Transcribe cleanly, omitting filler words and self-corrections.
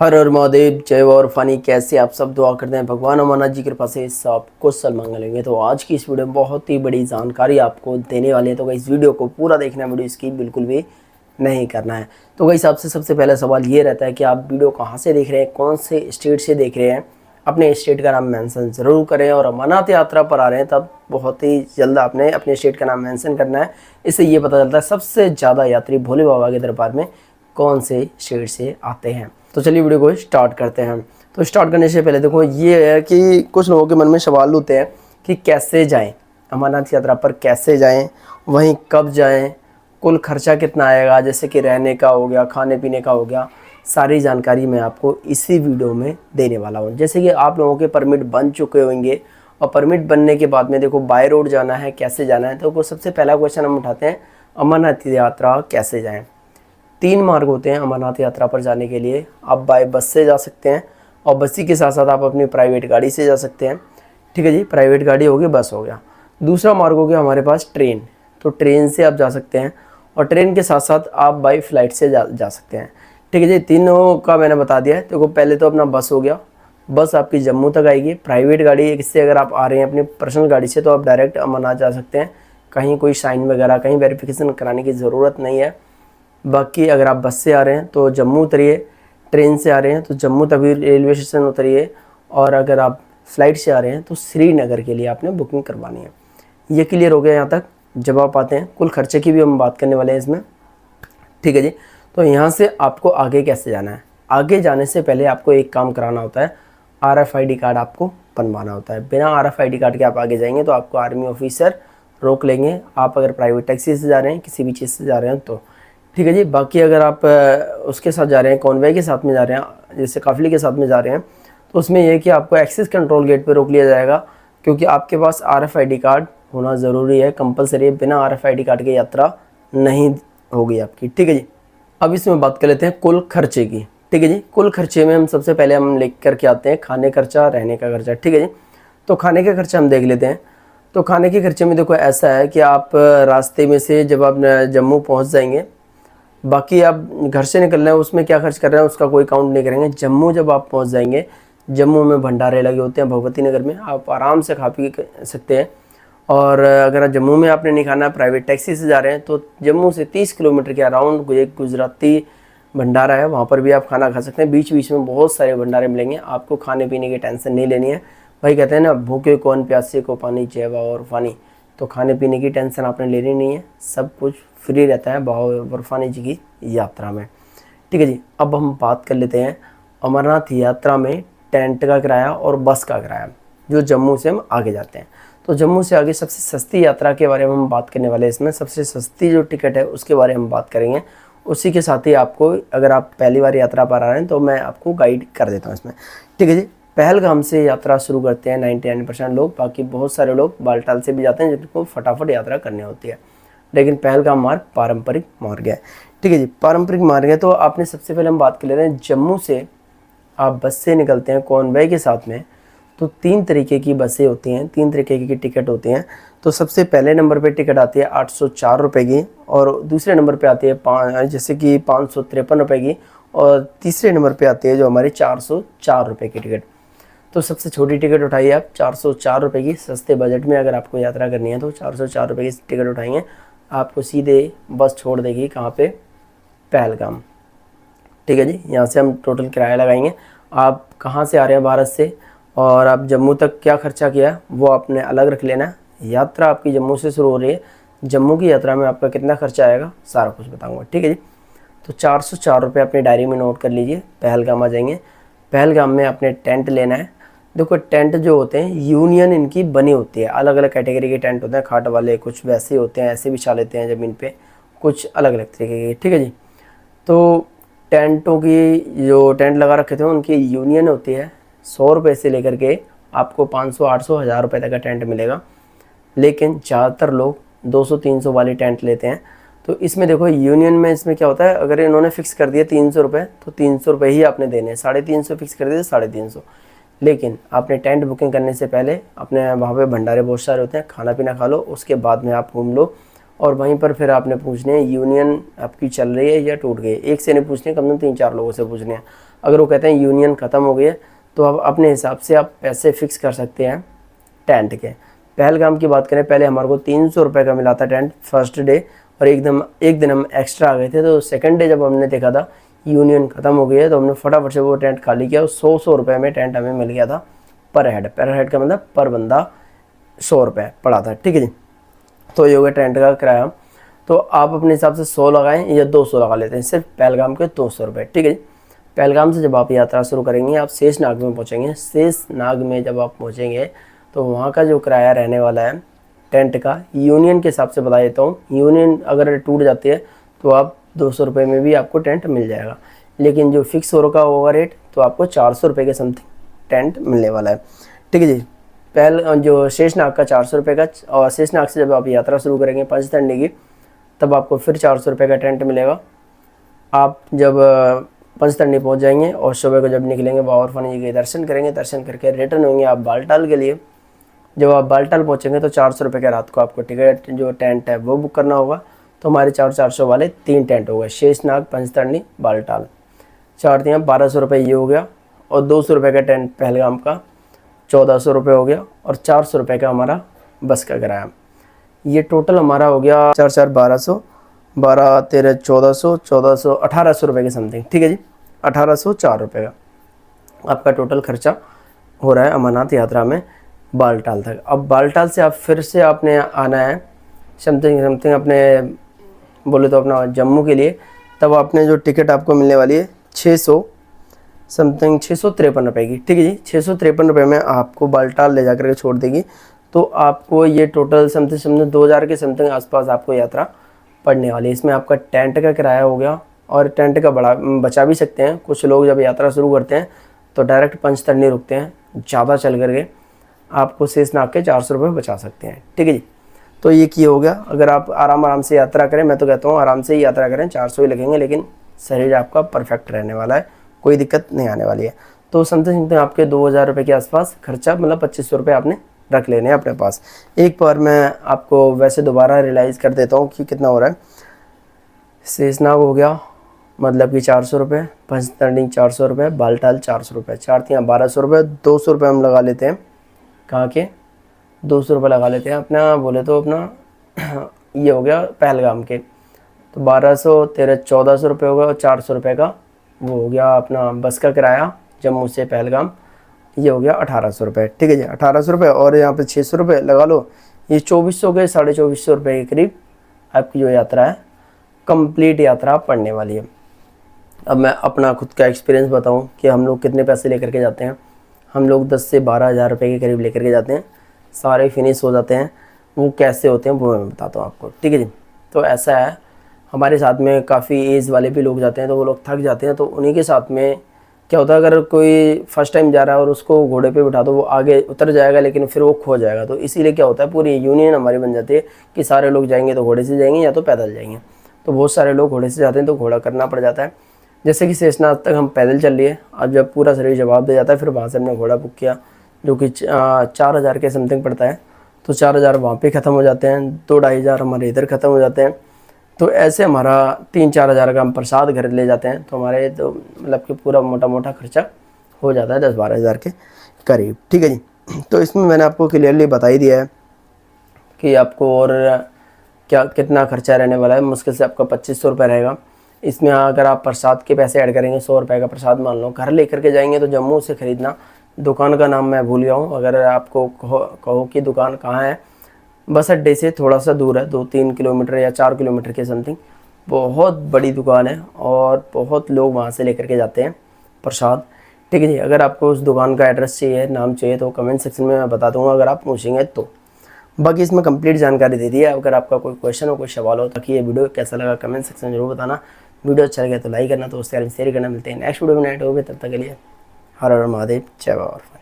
हर हर महादेव, जय और फनी। कैसे आप सब? दुआ करते हैं भगवान अमरनाथ जी की कृपा से सब कुशल मंगल होंगे। तो आज की इस वीडियो में बहुत ही बड़ी जानकारी आपको देने वाली है, तो इस वीडियो को पूरा देखना है, वीडियो स्किप बिल्कुल भी नहीं करना है। तो वही आपसे सबसे पहला सवाल ये रहता है कि आप वीडियो कहाँ से देख रहे हैं, कौन से स्टेट से देख रहे हैं। अपने स्टेट का नाम मेंशन ज़रूर करें, और अमरनाथ यात्रा पर आ रहे हैं तब बहुत ही जल्द आपने अपने स्टेट का नाम मेंशन करना है। इससे ये पता चलता है सबसे ज़्यादा यात्री भोले बाबा के दरबार में कौन से स्टेट से आते हैं। तो चलिए वीडियो को स्टार्ट करते हैं। तो स्टार्ट करने से पहले देखो ये है कि कुछ लोगों के मन में सवाल होते हैं कि कैसे जाएं, अमरनाथ यात्रा पर कैसे जाएं, वहीं कब जाएं, कुल खर्चा कितना आएगा, जैसे कि रहने का हो गया, खाने पीने का हो गया। सारी जानकारी मैं आपको इसी वीडियो में देने वाला हूँ। जैसे कि आप लोगों के परमिट बन चुके होंगे, और परमिट बनने के बाद में देखो बाय रोड जाना है, कैसे जाना है। तो सबसे पहला क्वेश्चन हम उठाते हैं, अमरनाथ यात्रा कैसे जाएँ। 3 मार्ग होते हैं अमरनाथ यात्रा पर जाने के लिए। आप बाय बस से जा सकते हैं, और बसी के साथ साथ आप अपनी प्राइवेट गाड़ी से जा सकते हैं। ठीक है जी, प्राइवेट गाड़ी होगी, बस हो गया। दूसरा मार्ग हो गया हमारे पास ट्रेन। तो ट्रेन से आप जा सकते हैं, और ट्रेन के साथ साथ आप बाई फ्लाइट से जा सकते हैं। ठीक है जी, तीनों का मैंने बता दिया है। देखो पहले तो अपना बस हो गया, बस आपकी जम्मू तक आएगी। प्राइवेट गाड़ी इससे अगर आप आ रहे हैं अपनी पर्सनल गाड़ी से, तो आप डायरेक्ट अमरनाथ जा सकते हैं। कहीं कोई साइन वगैरह, कहीं वेरिफिकेशन कराने की ज़रूरत नहीं है। बाकी अगर आप बस से आ रहे हैं तो जम्मू उतरिए, ट्रेन से आ रहे हैं तो जम्मू तभी रेलवे स्टेशन उतरिए, और अगर आप फ्लाइट से आ रहे हैं तो श्रीनगर के लिए आपने बुकिंग करवानी है। ये क्लियर हो गया यहाँ तक। जब आप आते हैं कुल खर्चे की भी हम बात करने वाले हैं इसमें। ठीक है जी, तो यहाँ से आपको आगे कैसे जाना है। आगे जाने से पहले आपको एक काम कराना होता है, RFID कार्ड आपको बनवाना होता है। बिना RFID कार्ड के आप आगे जाएंगे तो आपको आर्मी ऑफिसर रोक लेंगे। आप अगर प्राइवेट टैक्सी से जा रहे हैं, किसी भी चीज़ से जा रहे हैं तो ठीक है जी। बाकी अगर आप उसके साथ जा रहे हैं, कॉन्वे के साथ में जा रहे हैं, जैसे काफिले के साथ में जा रहे हैं, तो उसमें यह है कि आपको एक्सेस कंट्रोल गेट पे रोक लिया जाएगा, क्योंकि आपके पास RFID कार्ड होना ज़रूरी है, कंपलसरी है। बिना RFID कार्ड की यात्रा नहीं होगी आपकी। ठीक है जी, अब इसमें बात कर लेते हैं कुल खर्चे की। ठीक है जी, कुल खर्चे में हम सबसे पहले हम लेकर करके आते हैं खाने खर्चा, रहने का खर्चा। ठीक है जी, तो खाने का खर्चा हम देख लेते हैं। तो खाने के खर्चे में देखो ऐसा है कि आप रास्ते में से जब आप जम्मू पहुँच जाएंगे, बाकी आप घर से निकल रहे हैं उसमें क्या खर्च कर रहे हैं उसका कोई काउंट नहीं करेंगे। जम्मू जब आप पहुंच जाएंगे, जम्मू में भंडारे लगे होते हैं भगवती नगर में, आप आराम से खा पी सकते हैं। और अगर जम्मू में आपने नहीं खाना, प्राइवेट टैक्सी से जा रहे हैं, तो जम्मू से 30 किलोमीटर के अराउंड एक गुजराती भंडारा है, वहाँ पर भी आप खाना खा सकते हैं। बीच बीच में बहुत सारे भंडारे मिलेंगे, आपको खाने पीने की टेंशन नहीं लेनी है। भाई कहते हैं ना, भूखे कौन प्यासे को पानी, जेवा और पानी। तो खाने पीने की टेंशन आपने लेनी नहीं है, सब कुछ फ्री रहता है बाबा बर्फानी जी की यात्रा में। ठीक है जी, अब हम बात कर लेते हैं अमरनाथ यात्रा में टेंट का किराया और बस का किराया, जो जम्मू से हम आगे जाते हैं। तो जम्मू से आगे सबसे सस्ती यात्रा के बारे में हम बात करने वाले हैं। इसमें सबसे सस्ती जो टिकट है उसके बारे में हम बात करेंगे। उसी के साथ ही आपको, अगर आप पहली बार यात्रा पर आ रहे हैं तो मैं आपको गाइड कर देता हूँ इसमें। ठीक है जी, पहलगाम से यात्रा शुरू करते हैं 99% लोग। बाकी बहुत सारे लोग बालटाल से भी जाते हैं जिनको फटाफट यात्रा करनी होती है, लेकिन पहलगाम मार्ग पारंपरिक मार्ग है। ठीक है जी, पारंपरिक मार्ग है। तो आपने सबसे पहले हम बात कर लेते हैं, जम्मू से आप बस से निकलते हैं कॉन्वे के साथ में, तो 3 तरीके की बसें होती हैं, 3 तरीके की टिकट होती हैं। तो सबसे पहले नंबर पे टिकट आती है 804 रुपये की, और दूसरे नंबर पे आती है जैसे कि 553 रुपये की, और तीसरे नंबर पे आती है जो हमारी 404 रुपये की टिकट। तो सबसे छोटी टिकट उठाइए आप 404 रुपये की। सस्ते बजट में अगर आपको यात्रा करनी है तो 404 रुपये की टिकट उठाएंगे, आपको सीधे बस छोड़ देगी कहाँ पे, पहलगाम। ठीक है जी, यहाँ से हम टोटल किराया लगाएंगे। आप कहाँ से आ रहे हैं भारत से, और आप जम्मू तक क्या खर्चा किया वो आपने अलग रख लेना है। यात्रा आपकी जम्मू से शुरू हो रही है, जम्मू की यात्रा में आपका कितना खर्चा आएगा सारा कुछ बताऊँगा। ठीक है जी, तो 404 रुपये अपनी डायरी में नोट कर लीजिए। पहलगाम आ जाएंगे, पहलगाम में आपने टेंट लेना है। देखो टेंट जो होते हैं यूनियन इनकी बनी होती है, अलग अलग कैटेगरी के टेंट होते हैं। खाट वाले कुछ वैसे होते हैं, ऐसे बिछा लेते हैं ज़मीन पे, कुछ अलग अलग तरीके के। ठीक है जी, तो टेंटों की जो टेंट लगा रखे थे उनकी यूनियन होती है। 100 रुपये से लेकर के आपको 500, 800, 1000 रुपये तक का टेंट मिलेगा, लेकिन ज़्यादातर लोग 200, 300 वाली टेंट लेते हैं। तो इसमें देखो यूनियन में इसमें क्या होता है, अगर इन्होंने फिक्स कर दिया 300 रुपये, तो 300 रुपये ही आपने देने हैं। 350 फिक्स कर दिए 350। लेकिन आपने टेंट बुकिंग करने से पहले अपने वहाँ पे भंडारे बहुत सारे होते हैं, खाना पीना खा लो, उसके बाद में आप घूम लो, और वहीं पर फिर आपने पूछने यूनियन आपकी चल रही है या टूट गई। एक से नहीं पूछने, कम से कम 3-4 लोगों से पूछने हैं। अगर वो कहते हैं यूनियन ख़त्म हो गई है तो आप अपने हिसाब से आप पैसे फिक्स कर सकते हैं टेंट के। पहलगाम की बात करें, पहले हमारे को 300 रुपये का मिला था टेंट फर्स्ट डे, और एक दिन हम एक्स्ट्रा आ गए थे। तो सेकंड डे जब हमने देखा था यूनियन ख़त्म हो गई है तो हमने फटाफट से वो टेंट खाली किया और 100 रुपये में टेंट हमें मिल गया था पर हेड का मतलब पर बंदा 100 रुपये पड़ा था। ठीक है जी, तो ये हो गया टेंट का किराया। तो आप अपने हिसाब से 100 लगाएं या 200 लगा लेते हैं, सिर्फ पहलगाम के 200 रुपये। ठीक है जी, पहलगाम से जब आप यात्रा शुरू करेंगे आप शेषनाग में पहुंचेंगे। शेषनाग में जब आप पहुंचेंगे तो वहाँ का जो किराया रहने वाला है टेंट का, यूनियन के हिसाब से बता देता हूँ। यूनियन अगर टूट जाती है तो आप 200 रुपये में भी आपको टेंट मिल जाएगा, लेकिन जो फिक्स हो रखा होगा रेट तो आपको 400 रुपये के समथिंग टेंट मिलने वाला है। ठीक है जी, जो शेषनाग का 400 रुपये का, और शेषनाग से जब आप यात्रा शुरू करेंगे पंचतंडी की तब आपको फिर 400 रुपये का टेंट मिलेगा। आप जब पंचतंडी पहुंच जाएंगे और सुबह को जब निकलेंगे बाबर फनी जी के दर्शन करेंगे, दर्शन करके रिटर्न होंगे आप बालटाल के लिए। जब आप बालटाल पहुंचेंगे तो 400 रुपये के रात को आपको टिकट जो टेंट है वो बुक करना होगा। तो हमारे 400 वाले 3 टेंट हो गए, शेषनाग, पंचतंडी, बालटाल। 4 दिया 1200 रुपये ये हो गया, और 200 रुपये का टेंट पहलगाम का 1400 रुपये हो गया, और 400 रुपये का हमारा बस का किराया। ये टोटल हमारा हो गया 4 4 1200, 12 13 1400, 1400 1800 रुपये के समथिंग। ठीक है जी, 1804 रुपये का आपका टोटल खर्चा हो रहा है अमरनाथ यात्रा में बालटाल तक। अब बालटाल से आप फिर से आपने आना है समथिंग अपने बोले तो अपना जम्मू के लिए। तब आपने जो टिकट आपको मिलने वाली है 653 रुपये की। ठीक है जी, 653 रुपये में आपको बालटाल ले जाकर के छोड़ देगी। तो आपको ये टोटल समथिंग 2000 के समथिंग आसपास आपको यात्रा पड़ने वाली है। इसमें आपका टेंट का किराया हो गया, और टेंट का बचा भी सकते हैं। कुछ लोग जब यात्रा शुरू करते हैं तो डायरेक्ट पंचतंडी रुकते हैं, ज़्यादा चल करके आपको शेषनाग के 400 रुपये बचा सकते हैं। ठीक है जी, तो ये की हो गया। अगर आप आराम से यात्रा करें, मैं तो कहता हूँ आराम से ही यात्रा करें, 400 ही लगेंगे, लेकिन शरीर आपका परफेक्ट रहने वाला है, कोई दिक्कत नहीं आने वाली है। तो समथिंग आपके 2000 रुपये के आसपास खर्चा, मतलब 2500 रुपये आपने रख लेने हैं अपने पास। एक बार मैं आपको वैसे दोबारा रियलाइज़ कर देता हूँ कि कितना हो रहा है। शेषनाग हो गया मतलब कि 400 रुपये, पंचतंडी 400 रुपये, बालटाल 400 रुपये, 4 3 1200 रुपये, 200 रुपये हम लगा लेते हैं। कहाँ के 200 रुपये लगा लेते हैं अपना, बोले तो अपना ये हो गया पहलगाम के। तो 1200 13 1400 रुपये हो गया, और 400 रुपये का वो हो गया अपना बस का किराया जम्मू से पहलगाम, ये हो गया 1800 रुपये। ठीक है जी, 1800 रुपये, और यहाँ पे 600 रुपये लगा लो, ये 2400 के 2450 रुपये के करीब आपकी जो यात्रा है कंप्लीट यात्रा पड़ने वाली है। अब मैं अपना खुद का एक्सपीरियंस बताऊं कि हम लोग कितने पैसे लेकर के जाते हैं। हम लोग 10 से 12 हज़ार रुपये के करीब लेकर के जाते हैं, सारे फिनिश हो जाते हैं। वो कैसे होते हैं वो मैं बताता हूँ आपको। ठीक है जी, तो ऐसा है, हमारे साथ में काफ़ी एज वाले भी लोग जाते हैं तो वो लोग थक जाते हैं। तो उन्हीं के साथ में क्या होता है, अगर कोई फर्स्ट टाइम जा रहा है और उसको घोड़े पे बिठा दो, वो आगे उतर जाएगा लेकिन फिर वो खो जाएगा। तो इसीलिए क्या होता है, पूरी यूनियन हमारी बन जाती है कि सारे लोग जाएंगे तो घोड़े से जाएंगे या तो पैदल जाएंगे। तो बहुत सारे लोग घोड़े से जाते हैं तो घोड़ा करना पड़ जाता है। जैसे कि शेषनाग तक हम पैदल चल लिए, अब जब पूरा शरीर जवाब दे जाता है फिर वहाँ से हमने घोड़ा बुक किया जो कि 4000 के समथिंग पड़ता है। तो 4000 वहाँ पे ख़त्म हो जाते हैं, 2-2.5 हज़ार हमारे इधर ख़त्म हो जाते हैं। तो ऐसे हमारा 3-4 हज़ार का हम प्रसाद घर ले जाते हैं। तो हमारे तो मतलब कि पूरा मोटा खर्चा हो जाता है 10-12 हज़ार के करीब। ठीक है जी, तो इसमें मैंने आपको क्लियरली बता ही दिया है कि आपको और क्या कितना खर्चा रहने वाला है। मुश्किल से आपका 2500 रुपये रहेगा। इसमें अगर आप प्रसाद के पैसे ऐड करेंगे, 100 रुपये का प्रसाद मान लो, घर लेकर के जाएंगे तो जम्मू से ख़रीदना। दुकान का नाम मैं भूल गया हूँ, अगर आपको कहो कि दुकान कहाँ है, बस अड्डे से थोड़ा सा दूर है, 2-3 किलोमीटर या 4 किलोमीटर के समथिंग। बहुत बड़ी दुकान है और बहुत लोग वहाँ से लेकर के जाते हैं प्रसाद। ठीक है जी, अगर आपको उस दुकान का एड्रेस चाहिए, नाम चाहिए तो कमेंट सेक्शन में मैं बता दूँगा अगर आप पूछेंगे तो। बाकी इसमें कंप्लीट जानकारी दे दी है। अगर आपका कोई क्वेश्चन हो, कोई सवाल हो, ताकि ये वीडियो कैसा लगा कमेंट सेक्शन में जरूर बताना। वीडियो अच्छा लगे तो लाइक करना, तो उसके शेयर करना। मिलते हैं नेक्स्ट वीडियो में, नए टॉपिक पे, तब तक के लिए हर हर महादेव, जय बाबा।